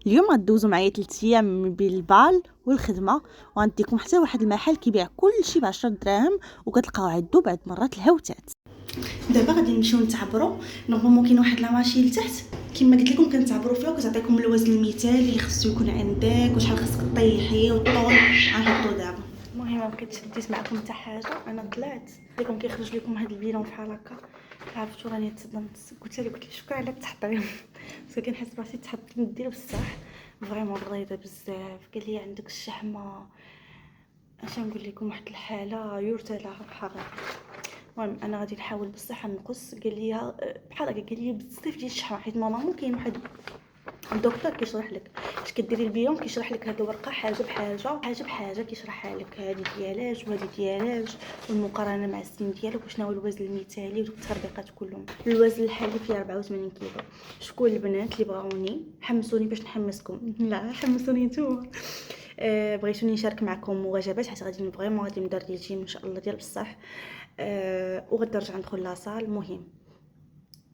اليوم غدوزو معايا 3 ايام من بين البال والخدمه، وغنديكم حتى واحد المحل كيبيع كلشي ب10 دراهم وكتلقاو عندو بعض مرات الهوتات. دابا غادي نمشيو نتعبروا. نورمالمون كاين واحد لا ماشين لتحت كما قلت لكم كنتعبروا فيها وكتعطيكم الوزن المثالي اللي خصو يكون عندك وشحال خصك طيحي والطول. غنحطو دابا. المهم ما بقيتش شديت معكم حتى حاجه، انا طلعت لكم كيخرج لكم هاد البيلون بحال هكا. عرفتوا راني تصدمت، قلت شكرا على التحضير بس كنحس براسي تحطت ندير بصح فريمون غليظه بزاف. قال لي عندك الشحمه، اش نقول لكم، واحد الحاله يرتلى بحقيقه. المهم انا غادي نحاول بصح نقص. قال لي بحال هكا، قال لي بزاف ديال الشحمه، حيت ماما ممكن واحد الدكتور كيشرح لك اش كديري البيون، كيشرح لك هاد الورقه حاجه بحاجه كيشرحها لك هذه ديالاش وهذه ديالاش والمقارنه مع السن ديالك وشنو هو الوزن المثالي والتخربيقات كلهم. الوزن الحالي فيه 84 كيلو. شكون البنات اللي بغاوني حمسوني باش نحمسكم؟ لا حمسوني نتوما. بغيتوني نشارك معكم وجبات حيت غادي فريمون غادي ندير ريجيم ان شاء الله ديال بصح. وغادي نرجع ندخل لاصال. المهم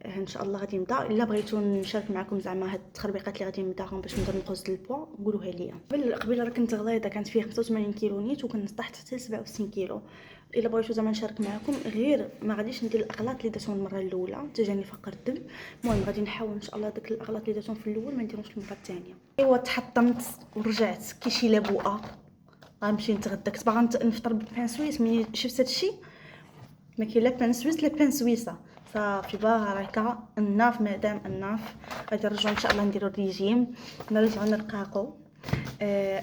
ان شاء الله غادي نبدا. الا بغيتو نشارك معكم زعما هاد التخربيقات اللي غادي نبداهم باش نقدر نقص البوا قولوها ليا. قبل راه كنت غليظه، كانت فيه 85 كيلو نيت وكنت طحت حتى ل 67 كيلو. الا بغيتو زعما نشارك معكم غير ما غاديش ندير الاغلاط اللي درتهم المره الاولى تجاني فقر الدم. المهم غادي نحاول ان شاء الله داك الاغلاط اللي درتهم في الاول ما نديروش المره الثانيه. ايوا تحطمت ورجعت كي شي لابوءه. غنمشي نتغدى، كنت باغا نفطر ببان سويس، ملي شفت هادشي ما كاين لا بان سويس لا بان سويسه صافي بركه. الناف مدام الناف. غادي نرجعوا ان شاء الله نديروا الريجيم، نرجعوا نرقاقوا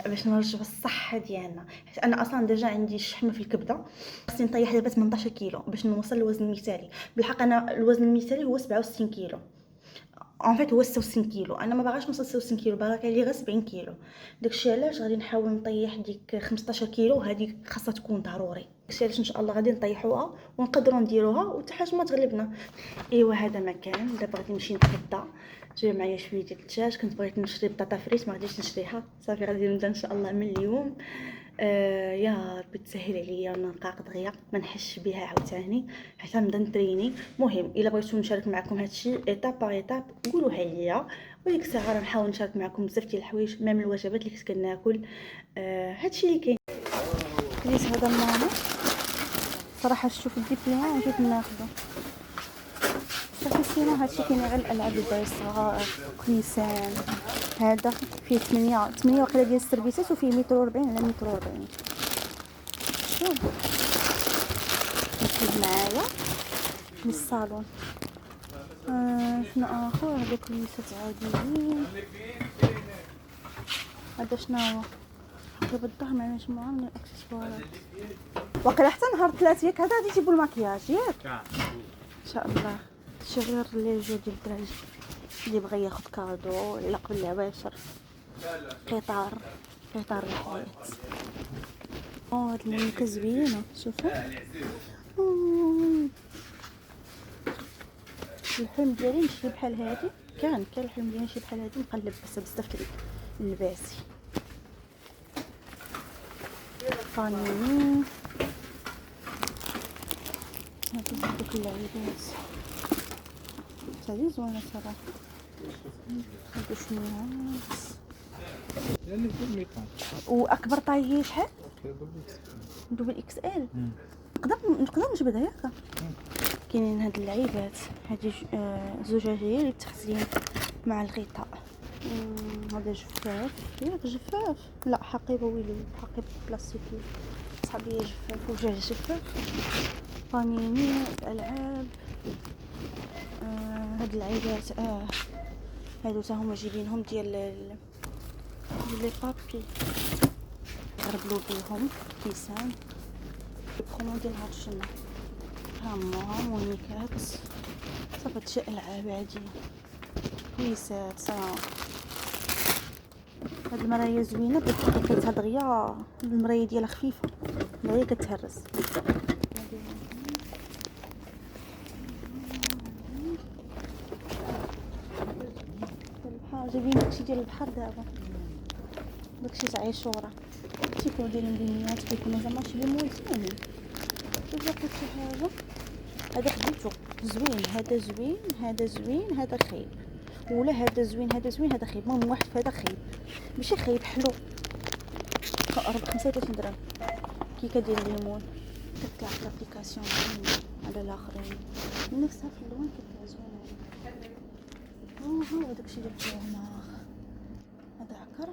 باش نرجعوا الصحه ديالنا. حيت انا اصلا ديجا عندي شحمه في الكبده، خصني نطيح دابا 18 كيلو باش نوصل للوزن المثالي. بالحق انا الوزن المثالي هو 67 كيلو، ان فيت هو 66 كيلو. انا ما باغاش نوصل 66 كيلو، باغا لي غير 70 كيلو. داكشي علاش غادي نحاول نطيح ديك 15 كيلو، هذه خاصها تكون ضروري. داكشي علاش ان شاء الله غادي نطيحوها ونقدروا نديروها وحتى حاجه ما تغلبنا. ايوا هذا مكان. دابا غادي نمشي نتغدى. جاي معايا شويه ديال الدجاج، كنت بغيت نشري بطاطا فريت ما غاديش نشريها صافي. غادي نبدا ان شاء الله من اليوم. يا ربي تسهل عليا ونرقاق دغيا ما نحش بها عاوتاني حتى نبدا نتريني. المهم الا بغيتو نشارك معكم هادشي ايتاب باغ ايتاب قولوها ليا، وديك الساعه راه نحاول نشارك معكم بزاف ديال الحوايج ميم الوجبات اللي كنت كناكل. هادشي اللي كاين. كريس هذا ماما صراحه شوف الدبلوم وجيت ناخذه صافي. سينا هادشي كاين غير الالعاب ديال الصغار كنيسان. هذا فيه 8 وقيله ديال السيرفيسات وفيه 140 على 140. شوف نشد معايا للصالون. شنو اخر؟ هذا كنيسات عاديين. هذا شنو هو؟ دابا الظهر مع مجموعه من الاكسسوارات. وقيلا حتى نهار 3 ياك هذا غادي يجيبوا الماكياج ياك ان شاء الله. شي غير لي جو ديال الدراري اللي بغى ياخذ كادو على قبل العواشر. قطار الحياة. هاد المونيكا زوينه شوفوا. الحلم ديالي نشري بحال هادي. كان الحلم ديالي نشري بحال هادي نبقى نلبسها بزاف ديال اللباسي. فانيني هادوك اللعيبات هادي زوينه صراحه. هادو شميات واكبر طاي شحال؟ دوبل اكس ال. نقدر نجبدها ياك. كاينين هاد اللعيبات هادي زجاجيه للتخزين مع الغطاء. هذا جفاف ياك جفاف لا حقيبه ويلي حقيبه بلاستيكي صحابي جفاف وجاج جفاف. بانيني الالعاب. هاد اللعيبات هادو تا هما جايبينهم ديال لي بابي غربلو بيهم كيسان. البرومو ديال هاد الشنا هما مونيكات صافي. هادشي العاب عاديه كيسات صافي. هاد المرايه زوينه بقيتها دغيا، المرايه ديالها خفيفه دغيا كتهرس. البحر جايبين داكشي ديال البحر دابا، داكشي تاع عاشوره تيكونوا دايرين بنيات كيكونوا زعما شي موالفين. شوف لقيت شي حاجه. هذا خديتو زوين، هذا زوين، هذا زوين، هذا خايب. ولا هذا زوين هذا زوين هذا خايب. المهم واحد هذا خايب ماشي خايب حلو 35 درهم كيكه ديال الليمون كتطلع في الابليكاسيون على الاخرين من نفسها في اللون كتبقى زوينه. ها داكشي اللي بغيت هنا هذا عكر.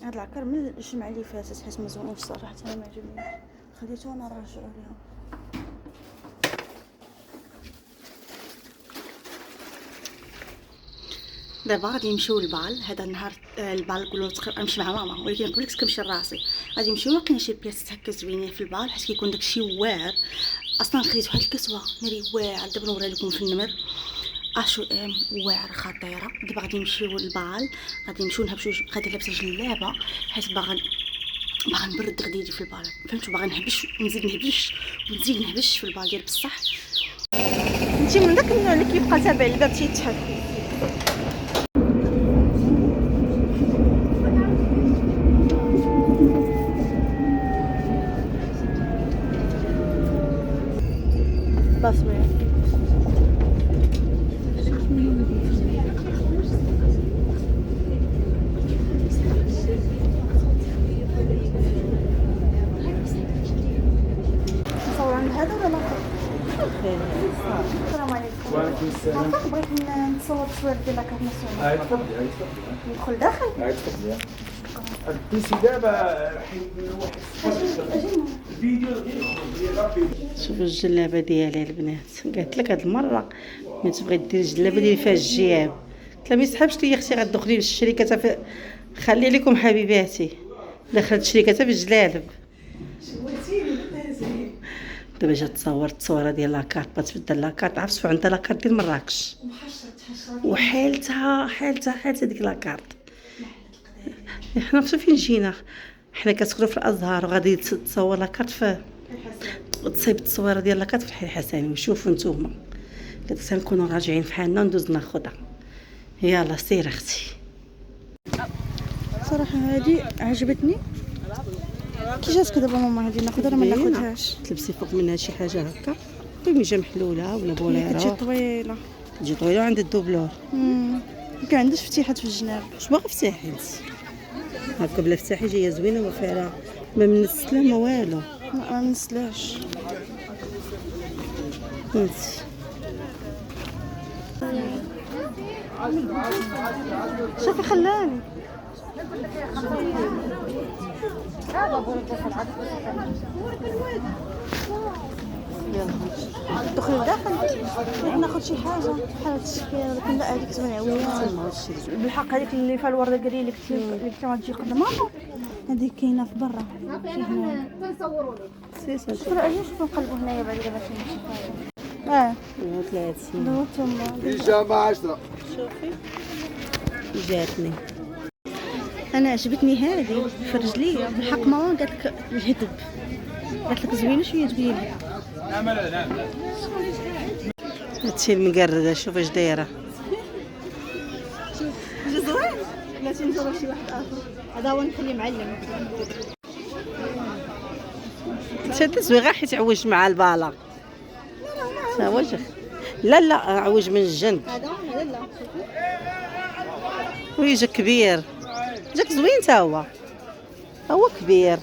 هذا العكر من الجمعه اللي فاتت حيت ما زوينش صراحه انا ما عجبنيش خديته وانا راجعه اليوم. دابا غادي نمشيو للبال. هذا النهار البال نقولوا نمشي مع ماما ولكن نقول لك كنمشي لراسي. غادي نمشيو لقينا شي بلاصه هكا زوينين في البال حيت كيكون داكشي واعر. اصلا خديت واحد الكسوه ناري واعر دابا نوريها لكم في النمر اشو واعر خطيره. دابا غادي نمشيو للبال غادي نمشيو نهبشو. غادي لابسه جلابه حيت باغا نبرد غديري في البال فهمتوا. باغا نهبش ونزيد نهبش في البال ديال بصح. انت من داك النوع اللي كيبقى تابع الباب تيتحك. تصوير نصور عند هذا ولا لا؟ السلام عليكم. وعليكم السلام. بغيت نصور تصوير ديال لاكارت ناسيونال. تفضلي ندخل داخل. تفضلي البيسي دابا حيت واحد الفيديو غير. شوفوا الجلابه ديالي البنات. قالت لك هاد المره ملي تبغي ديري الجلابه ديالي فيها الجياب قلت لها ما يسحبش ليا اختي غتدخلي بالشركه خلي لكم حبيباتي دخلت شركتها بالجلالب. دابا جات تصور التصويره ديال لاكارت بغات تبدل لاكارت. عرفتوا عندها لاكارت ديال مراكش وحالتها ديك لاكارت. حنا فين جينا حنا كنسكنوا في الازهر وغادي تصور لاكارت في تصيب التصويره ديال لاكارت في الحي الحسني. وشوفوا نتوما قلت نكونوا راجعين فحالنا ندوز ناخذها. يلا سير اختي. صراحه هذه عجبتني. كي جاتك دابا ماما هذه ناخذها ولا ما ناخذهاش؟ تلبسي فوق منها شي حاجه هكا قميجه محلوله ولا بوليره تجي طويله وعند الدوبلور. ما عندهاش فتيحات في الجناب. واش باغا فتحي هكا بلا فتاحي جايه زوينه ما فيها ما منسله ما والو. ما منسلاش شوفي خلاني ندخلوا لداخل ناخذ شي حاجه بحال التشكيله ولكن لا هذيك زوينه عويه بالحق. هذيك اللي فيها الورده كري اللي كنت تجي قدام ماما هذيك كاينه في برا تنصوروا لك شوفوا اجي شوفوا نقلبوا هنايا بعد دابا شي حاجه 30 بيجامه 10. شوفي جاتني انا عجبتني هذه في رجليا بالحق. ماما قالت لك الهدب قالت لك زوينه شويه تبين لي. لا هادشي المقرده شوف اش دايره زوين. بلاتي نجرب شي واحد اخر. هذا هو نخليه معلم. انت زوين حيت عوج مع البالا. لا وجه لا عوج من الجنب. هذا لا ويجا كبير جاك زوين تا هو كبير.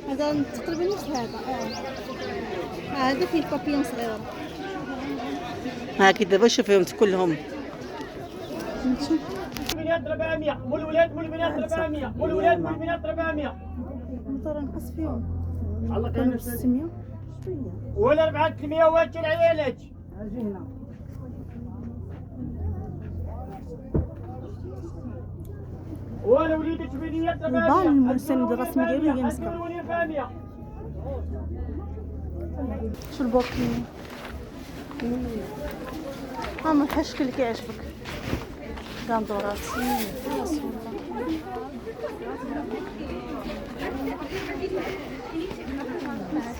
هذا تقريبا نص هذا. هذا فيه البابيون صغيره. هاكي دابا شوفيهم كلهم. البنات 400 والولاد والبنات 400 والولاد والبنات 400. نضطر نقص فيهم. الله كانوا 600 ولا 400 واجي العيالات. اجي هنا وانا وليدي تبينيات 400. البال المسند الرسمي ديالو هي مسكه. شو البوكي ما الحشك اللي كيعجبك كندورات.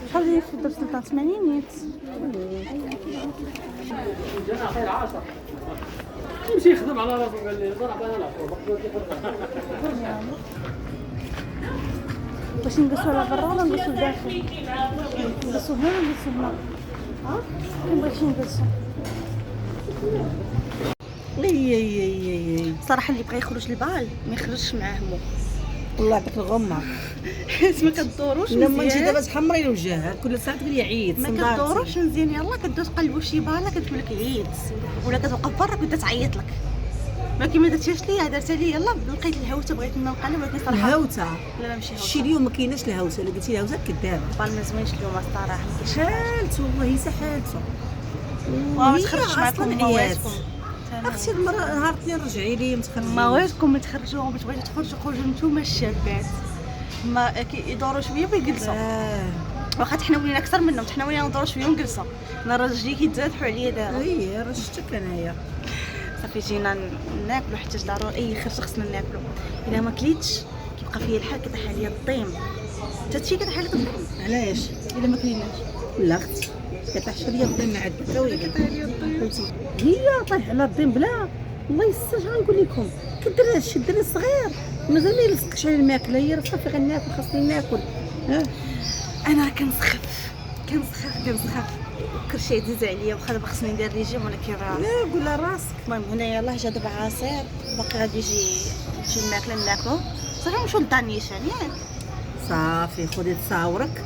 شحال هي في درس 83 نيت. يمشي يخدم على راسو قال لي ضرب انا العصور باش نقصوا على برا ولا نقصوا لداخل؟ نقصوا هنا ولا نقصوا هنا؟ بغيتي نجلسو. صراحه اللي بغى يخرج للبال ما يخرجش مع همو والله داك الغمه حيت ما كدوروش مزيان. لما انت دابا تحمري الوجه كل ساعه تقولي عيد ما كدوروش مزيان. يلاه كدوز قلبو شي باله كتقول لك عيد، ولا كتوقف برا كنت تعيط لك. ما كيما درتيش ليا درتها لي. يلاه لقيت الهوته بغيت نقلب ولكن صراحه الهوته لا ماشي هوته. شي اليوم ما كايناش الهوته. الا قلتي الهوته كدابه بال ما زوينش اليوم الصراحه. حالته والله سحالته. ما تخرجش معكم مواتكم. اختي المره نهار الاثنين رجعي لي متخرجين مواتكم تخرجوا بغيتو تخرجوا خرجوا نتوما الشابات. ما يدوروا شويه ويجلسوا. واخا حنا ولينا اكثر منهم. حنا ولينا ندوروا شويه ونجلسوا. انا رجلي كيتزادحوا عليا دابا. رجلتك انايا صافي جينا ناكلوا حتى ضروري اي خرجه خصنا ناكلوا. الا ما كليتش كيبقى فيا الحال كيطيح عليا الطيم. حتى هادشي كيطيح عليك الطيم. علاش الا ما كليناش لا اختي كطيح ليا الضيم عاد كيطيح عليا الطيم. هي طيح على الضيم بلا الله يستر. شنو غنقول لكم كدير هادشي الدري الصغير مازال ما يلصقش على الماكله. هي راه صافي غناكل خاصني ناكل. انا كنسخف كلشي عزيز عليا. واخا دابا خصني ندير ريجيم ولكن راه لا قول راسك. المهم هنا يلاه جا دابا عصير باقي غادي تجي الماكله ناكلو. صافي نمشيو للطانيشان ياك. صافي خدي تصاورك.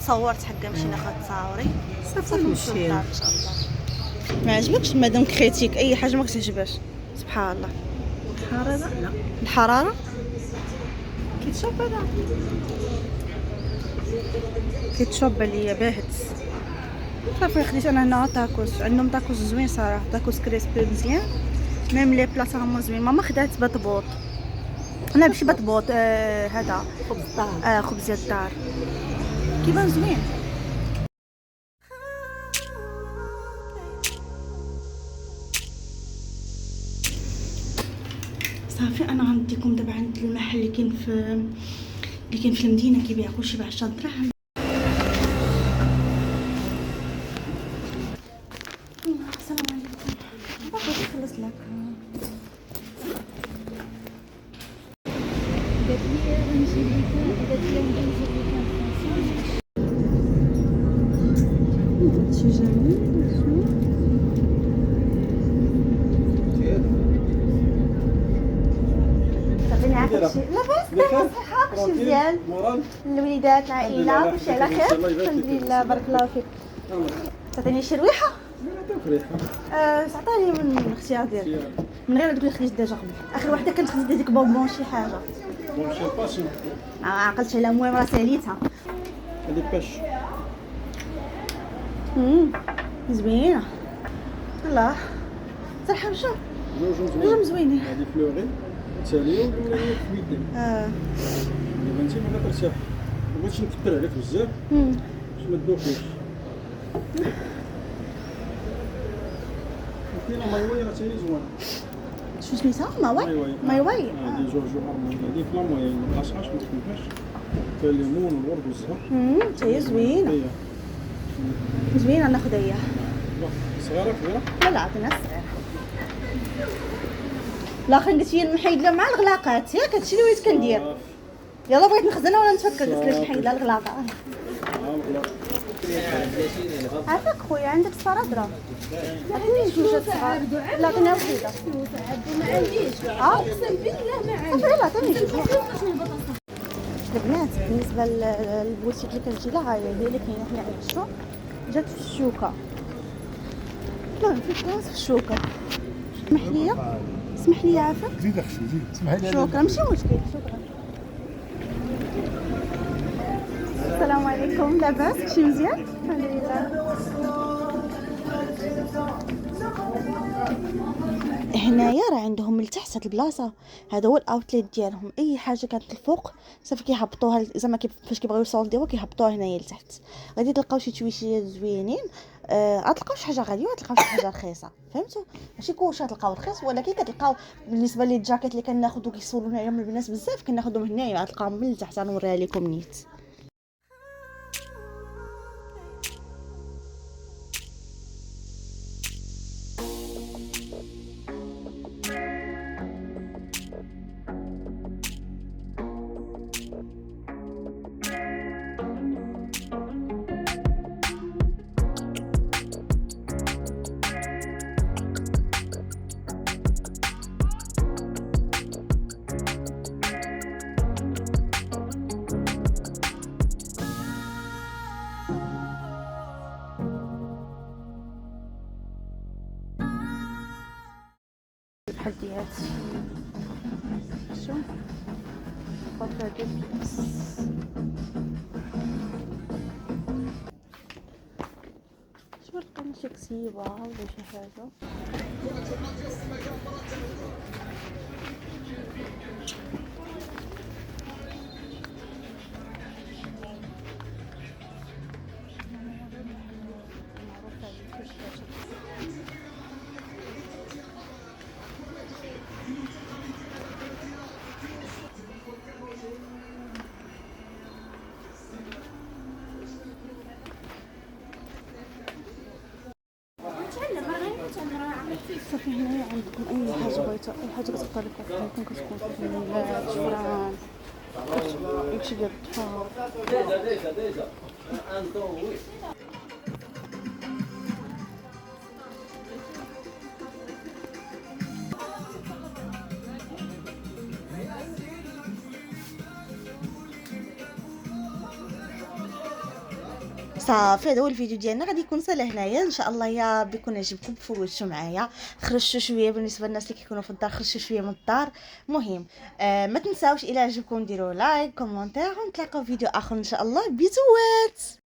تصورت حقا نمشي ناخذ تصاوري. صافي نمشيو ان شاء الله. ما عجبكش مادام كريتيك اي حاجه ما كتعجبهاش سبحان الله. الحراره لا الحراره كيتشوف هذا كيتشوب عليا باهت. صافي خديت انا هنا تاكوس. عندهم تاكوس زوين صراحه. تاكوس كريسبي مزيان. ميم لي بلاصه هما زوين. ماما خدات بطبوط. لا ماشي بطبوط هذا خبز الدار. خبز ديال الدار كيبان زوين. صافي انا غنديكم دابا عند المحل اللي كاين في المدينه كيبيع كلشي ب10 دراهم. السلام عليكم. باغي نخلص لك. قالت لي غنجيب لك شي جميل. صافي نعرف شي لاباس صحه كلشي مزيان. الوليدات العائله كلشي على خير الحمد لله بارك الله فيك. تعطيني شي رويحه. عطاني من الاختيار ديالك من غير هذوك اللي خديت ديجا قبل. اخر وحده كانت خديت هذيك بونبون شي حاجه. بون شي باسي ما عقلتش على المهم راه ساليتها. هادي باش زوينه الله صراحه. مشى جوج زوينين. هادي فلوري تاليه والأولانية في يدي. دابا انت ما كترتاح. مبغيتش نكثر عليك بزاف باش ما تدوخيش. وكاينه مايواي راه تاهي زوينه. شنو سميتها؟ مايواي. هادي جورجو هارموني. هادي في لامويا ما بقاش ما تخلفهاش. فيها الليمون والورد والزهر. حتى هي زوينه زوينه. ناخذ اياها. صغيره كبيره؟ لا عطينا الصغيره. الاخر قلت لي نحيد لها مع الغلاقات ياك. هادشي اللي وليت كندير. يلا بغيت نخزنها ولا نتفكر قلت لك نحيد لها الغلاقه. عافاك خويا عندك الصرادره. عطيني جوج صغار. لا عطيني وحده. ما عنديش اقسم بالله ما عنديش. صافي يلا عطيني جوج. البنات بالنسبه للبوتيك اللي كنجي لها هي اللي كاينه هنا على السوق جات في الشوكه. لا في بلاص في الشوكه. اسمح لي عافاك. زيد اختي زيد اسمحي لي. شكرا ماشي مشكل. شكرا. السلام عليكم. لاباس كلشي مزيان الحمد لله. هنايا راه عندهم لتحت هاد البلاصه. هذا هو الاوتليت ديالهم. اي حاجه كانت الفوق صافي كيهبطوها زعما فاش كيبغيو يصولديوها كيهبطوها هنايا لتحت. غادي تلقاو شي تويشيات زوينين. غتلقاو شي حاجه غاليه وغتلقاو شي حاجه رخيصه فهمتوا. ماشي كلشي غتلقاو رخيص ولكن كتلقاو بالنسبه لي الجاكيت اللي كناخذو كيصولونا عليهم البنات بزاف كناخذهم هنايا غتلقاوهم من لتحت. غنوريها لكم نيت. تحديات. شو بطلة بيبس. شو لقينا شي كسيبة ولا شي حاجة. صافي هنايا عندكم اي حاجه بغيتو، اي حاجه كتبقى لكم ممكن كتكون فلفلات جبران داكشي ديال الطفال. صافي هذا هو الفيديو ديالنا، غادي يكون سالا هنايا ان شاء الله. يا ربي يكون عجبكم، فوتوا معايا، خرجتوا شويه بالنسبه للناس اللي كيكونوا في الدار، خرجتوا شويه من الدار. المهم ما تنساوش الى عجبكم ديروا لايك كومونتير، ونتلاقاو في فيديو اخر ان شاء الله. بيزوات.